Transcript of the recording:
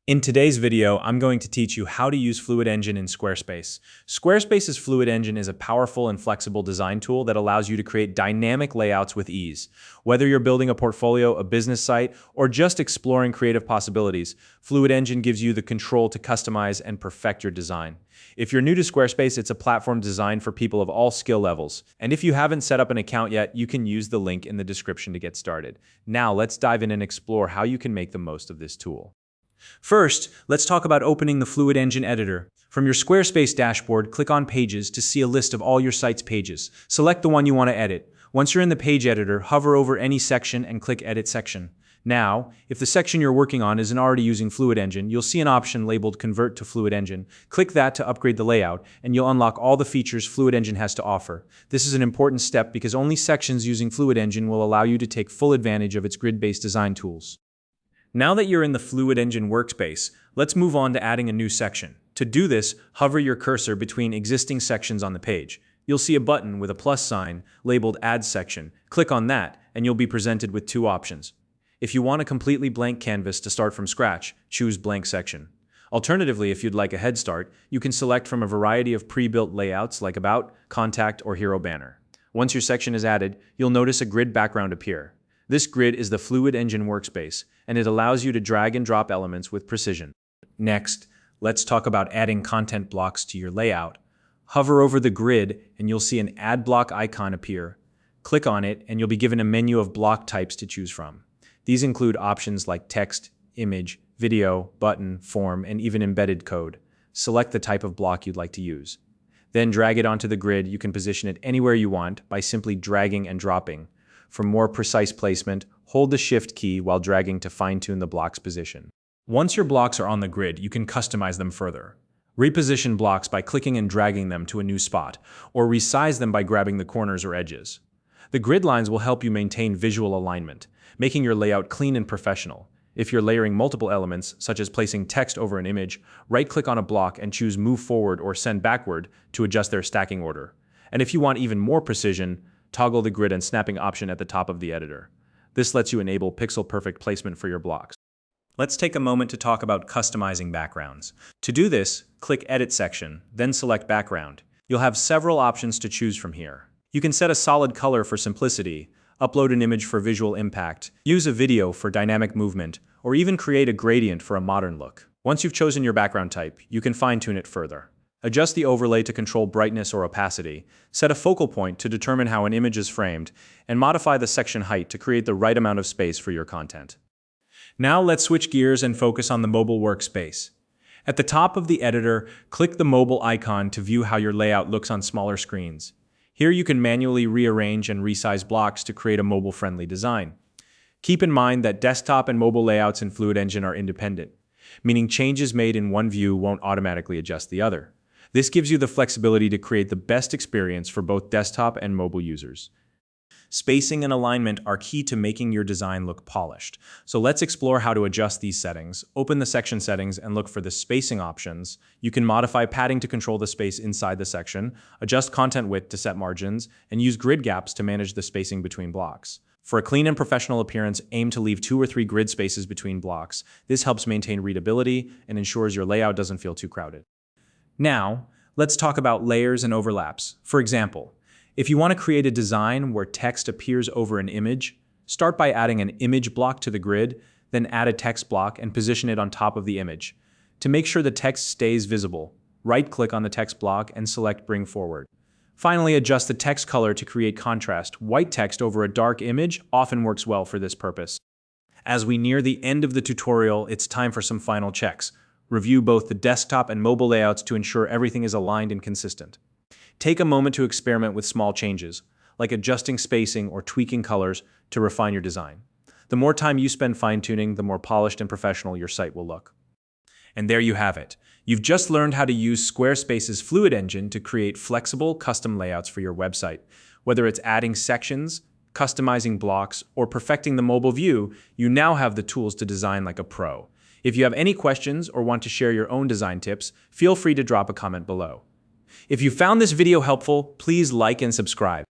In today's video, I'm going to teach you how to use Fluid Engine in Squarespace. Squarespace's Fluid Engine is a powerful and flexible design tool that allows you to create dynamic layouts with ease. Whether you're building a portfolio, a business site, or just exploring creative possibilities, Fluid Engine gives you the control to customize and perfect your design. If you're new to Squarespace, it's a platform designed for people of all skill levels. And if you haven't set up an account yet, you can use the link in the description to get started. Now, let's dive in and explore how you can make the most of this tool. First, let's talk about opening the Fluid Engine editor. From your Squarespace dashboard, click on Pages to see a list of all your site's pages. Select the one you want to edit. Once you're in the page editor, hover over any section and click Edit Section. Now, if the section you're working on isn't already using Fluid Engine, you'll see an option labeled Convert to Fluid Engine. Click that to upgrade the layout, and you'll unlock all the features Fluid Engine has to offer. This is an important step because only sections using Fluid Engine will allow you to take full advantage of its grid-based design tools. Now that you're in the Fluid Engine workspace, let's move on to adding a new section. To do this, hover your cursor between existing sections on the page. You'll see a button with a plus sign labeled Add Section. Click on that, and you'll be presented with two options. If you want a completely blank canvas to start from scratch, choose Blank Section. Alternatively, if you'd like a head start, you can select from a variety of pre-built layouts like About, Contact, or Hero Banner. Once your section is added, you'll notice a grid background appear. This grid is the Fluid Engine workspace, and it allows you to drag and drop elements with precision. Next, let's talk about adding content blocks to your layout. Hover over the grid, and you'll see an Add Block icon appear. Click on it, and you'll be given a menu of block types to choose from. These include options like text, image, video, button, form, and even embedded code. Select the type of block you'd like to use. Then drag it onto the grid. You can position it anywhere you want by simply dragging and dropping. For more precise placement, hold the Shift key while dragging to fine-tune the block's position. Once your blocks are on the grid, you can customize them further. Reposition blocks by clicking and dragging them to a new spot, or resize them by grabbing the corners or edges. The grid lines will help you maintain visual alignment, making your layout clean and professional. If you're layering multiple elements, such as placing text over an image, right-click on a block and choose Move Forward or Send Backward to adjust their stacking order. And if you want even more precision, toggle the grid and snapping option at the top of the editor. This lets you enable pixel-perfect placement for your blocks. Let's take a moment to talk about customizing backgrounds. To do this, click Edit Section, then select Background. You'll have several options to choose from here. You can set a solid color for simplicity, upload an image for visual impact, use a video for dynamic movement, or even create a gradient for a modern look. Once you've chosen your background type, you can fine-tune it further. Adjust the overlay to control brightness or opacity, set a focal point to determine how an image is framed, and modify the section height to create the right amount of space for your content. Now let's switch gears and focus on the mobile workspace. At the top of the editor, click the mobile icon to view how your layout looks on smaller screens. Here you can manually rearrange and resize blocks to create a mobile-friendly design. Keep in mind that desktop and mobile layouts in Fluid Engine are independent, meaning changes made in one view won't automatically adjust the other. This gives you the flexibility to create the best experience for both desktop and mobile users. Spacing and alignment are key to making your design look polished. So let's explore how to adjust these settings. Open the section settings and look for the spacing options. You can modify padding to control the space inside the section, adjust content width to set margins, and use grid gaps to manage the spacing between blocks. For a clean and professional appearance, aim to leave 2 or 3 grid spaces between blocks. This helps maintain readability and ensures your layout doesn't feel too crowded. Now, let's talk about layers and overlaps. For example, if you want to create a design where text appears over an image, start by adding an image block to the grid, then add a text block and position it on top of the image. To make sure the text stays visible, right-click on the text block and select Bring Forward. Finally, adjust the text color to create contrast. White text over a dark image often works well for this purpose. As we near the end of the tutorial, it's time for some final checks. Review both the desktop and mobile layouts to ensure everything is aligned and consistent. Take a moment to experiment with small changes, like adjusting spacing or tweaking colors to refine your design. The more time you spend fine-tuning, the more polished and professional your site will look. And there you have it. You've just learned how to use Squarespace's Fluid Engine to create flexible, custom layouts for your website. Whether it's adding sections, customizing blocks, or perfecting the mobile view, you now have the tools to design like a pro. If you have any questions or want to share your own design tips, feel free to drop a comment below. If you found this video helpful, please like and subscribe.